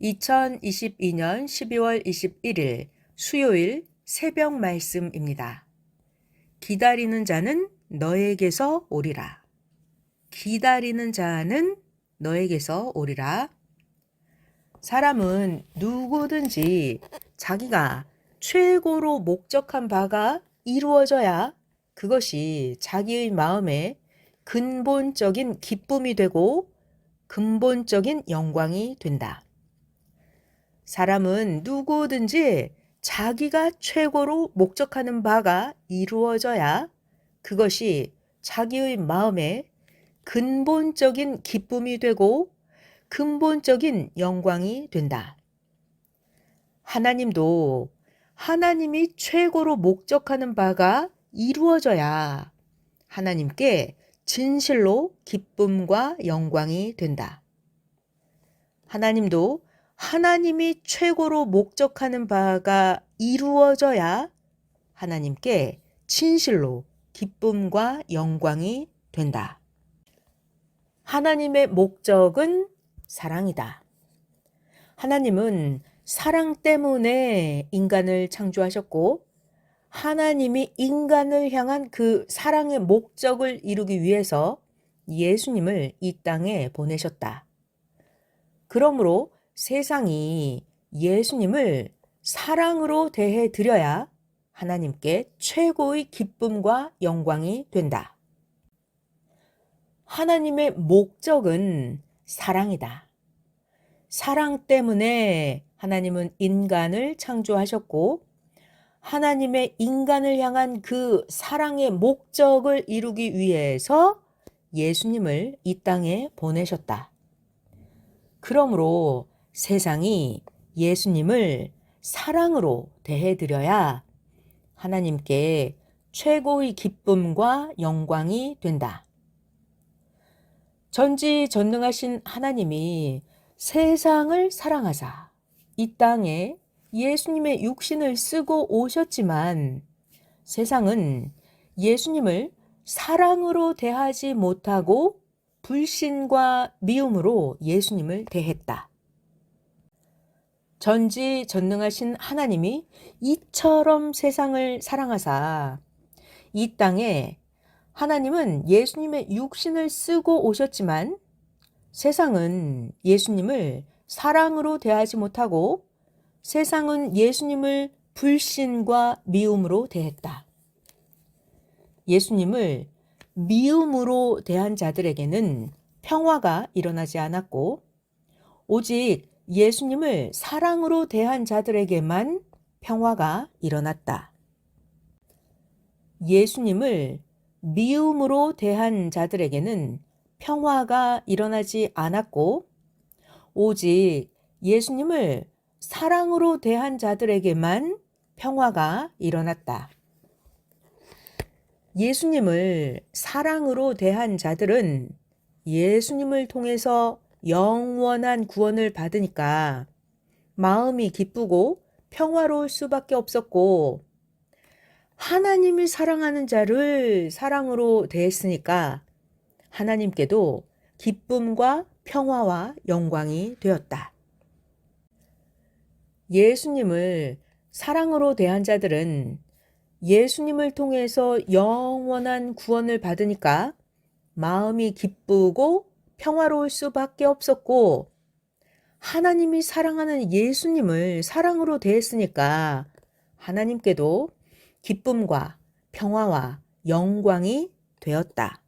2022년 12월 21일 수요일 새벽 말씀입니다. 기다리는 자는 너에게서 오리라. 기다리는 자는 너에게서 오리라. 사람은 누구든지 자기가 최고로 목적한 바가 이루어져야 그것이 자기의 마음에 근본적인 기쁨이 되고 근본적인 영광이 된다. 사람은 누구든지 자기가 최고로 목적하는 바가 이루어져야 그것이 자기의 마음에 근본적인 기쁨이 되고 근본적인 영광이 된다. 하나님도 하나님이 최고로 목적하는 바가 이루어져야 하나님께 진실로 기쁨과 영광이 된다. 하나님도 하나님이 최고로 목적하는 바가 이루어져야 하나님께 진실로 기쁨과 영광이 된다. 하나님의 목적은 사랑이다. 하나님은 사랑 때문에 인간을 창조하셨고 하나님이 인간을 향한 그 사랑의 목적을 이루기 위해서 예수님을 이 땅에 보내셨다. 그러므로 세상이 예수님을 사랑으로 대해 드려야 하나님께 최고의 기쁨과 영광이 된다. 하나님의 목적은 사랑이다. 사랑 때문에 하나님은 인간을 창조하셨고 하나님의 인간을 향한 그 사랑의 목적을 이루기 위해서 예수님을 이 땅에 보내셨다. 그러므로 세상이 예수님을 사랑으로 대해드려야 하나님께 최고의 기쁨과 영광이 된다. 전지전능하신 하나님이 세상을 사랑하사 이 땅에 예수님의 육신을 쓰고 오셨지만 세상은 예수님을 사랑으로 대하지 못하고 불신과 미움으로 예수님을 대했다. 전지전능하신 하나님이 이처럼 세상을 사랑하사 이 땅에 하나님은 예수님의 육신을 쓰고 오셨지만 세상은 예수님을 사랑으로 대하지 못하고 세상은 예수님을 불신과 미움으로 대했다. 예수님을 미움으로 대한 자들에게는 평화가 일어나지 않았고 오직 예수님을 사랑으로 대한 자들에게만 평화가 일어났다. 예수님을 미움으로 대한 자들에게는 평화가 일어나지 않았고 오직 예수님을 사랑으로 대한 자들에게만 평화가 일어났다. 예수님을 사랑으로 대한 자들은 예수님을 통해서 영원한 구원을 받으니까 마음이 기쁘고 평화로울 수밖에 없었고 하나님이 사랑하는 자를 사랑으로 대했으니까 하나님께도 기쁨과 평화와 영광이 되었다. 예수님을 사랑으로 대한 자들은 예수님을 통해서 영원한 구원을 받으니까 마음이 기쁘고 평화로울 수밖에 없었고 하나님이 사랑하는 예수님을 사랑으로 대했으니까 하나님께도 기쁨과 평화와 영광이 되었다.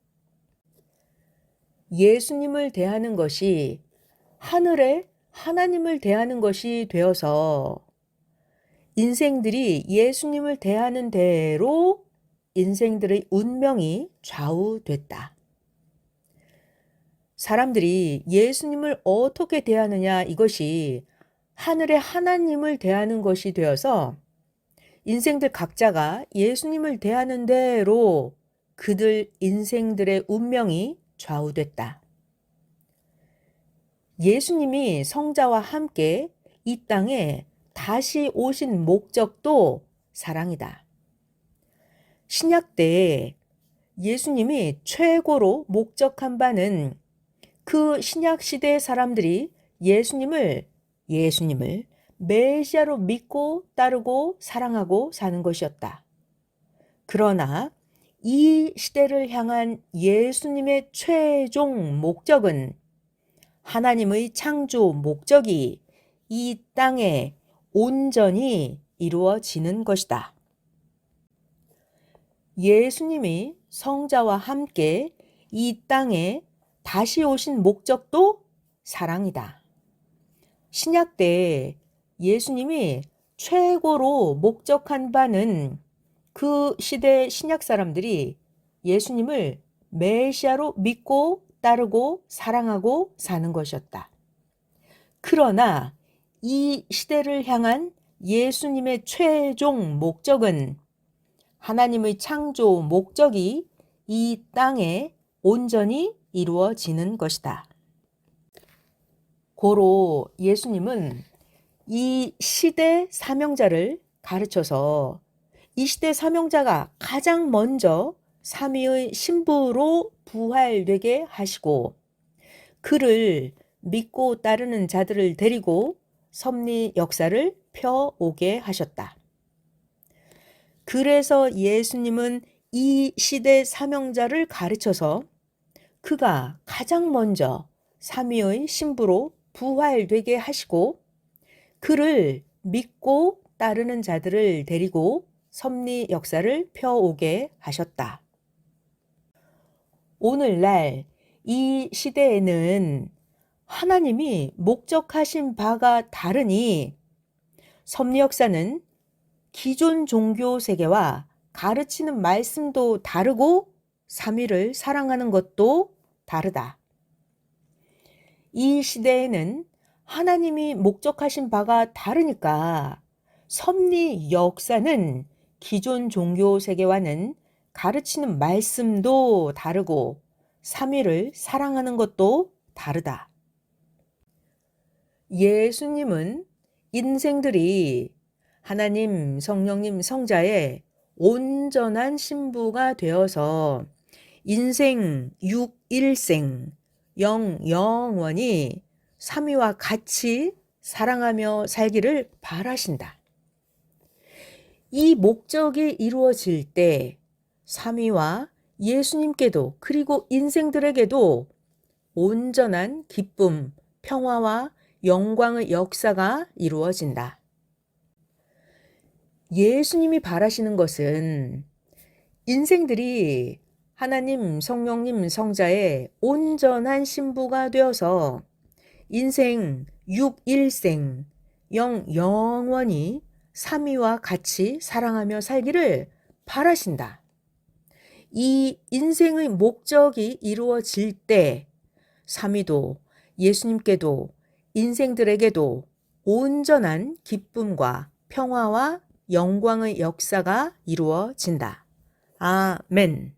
예수님을 대하는 것이 하늘에 하나님을 대하는 것이 되어서 인생들이 예수님을 대하는 대로 인생들의 운명이 좌우됐다. 사람들이 예수님을 어떻게 대하느냐 이것이 하늘의 하나님을 대하는 것이 되어서 인생들 각자가 예수님을 대하는 대로 그들 인생들의 운명이 좌우됐다. 예수님이 성자와 함께 이 땅에 다시 오신 목적도 사랑이다. 신약 때에 예수님이 최고로 목적한 바는 그 신약 시대의 사람들이 예수님을 예수님을 메시아로 믿고 따르고 사랑하고 사는 것이었다. 그러나 이 시대를 향한 예수님의 최종 목적은 하나님의 창조 목적이 이 땅에 온전히 이루어지는 것이다. 예수님이 성자와 함께 이 땅에 다시 오신 목적도 사랑이다. 신약 때 예수님이 최고로 목적한 바는 그 시대 신약 사람들이 예수님을 메시아로 믿고 따르고 사랑하고 사는 것이었다. 그러나 이 시대를 향한 예수님의 최종 목적은 하나님의 창조 목적이 이 땅에 온전히 이루어지는 것이다. 고로 예수님은 이 시대 사명자를 가르쳐서 이 시대 사명자가 가장 먼저 삼위의 신부로 부활되게 하시고 그를 믿고 따르는 자들을 데리고 섭리 역사를 펴오게 하셨다. 그래서 예수님은 이 시대 사명자를 가르쳐서 그가 가장 먼저 삼위의 신부로 부활되게 하시고 그를 믿고 따르는 자들을 데리고 섭리 역사를 펴오게 하셨다. 오늘날 이 시대에는 하나님이 목적하신 바가 다르니 섭리 역사는 기존 종교 세계와 가르치는 말씀도 다르고 삼위를 사랑하는 것도 다르다. 이 시대에는 하나님이 목적하신 바가 다르니까 섭리 역사는 기존 종교 세계와는 가르치는 말씀도 다르고 삼위를 사랑하는 것도 다르다. 예수님은 인생들이 하나님, 성령님, 성자의 온전한 신부가 되어서 인생 6일생 영원히 삼위와 같이 사랑하며 살기를 바라신다. 이 목적이 이루어질 때 삼위와 예수님께도 그리고 인생들에게도 온전한 기쁨, 평화와 영광의 역사가 이루어진다. 예수님이 바라시는 것은 인생들이 하나님, 성령님, 성자의 온전한 신부가 되어서 인생 6일생 영원히 삼위와 같이 사랑하며 살기를 바라신다. 이 인생의 목적이 이루어질 때 삼위도 예수님께도 인생들에게도 온전한 기쁨과 평화와 영광의 역사가 이루어진다. 아멘.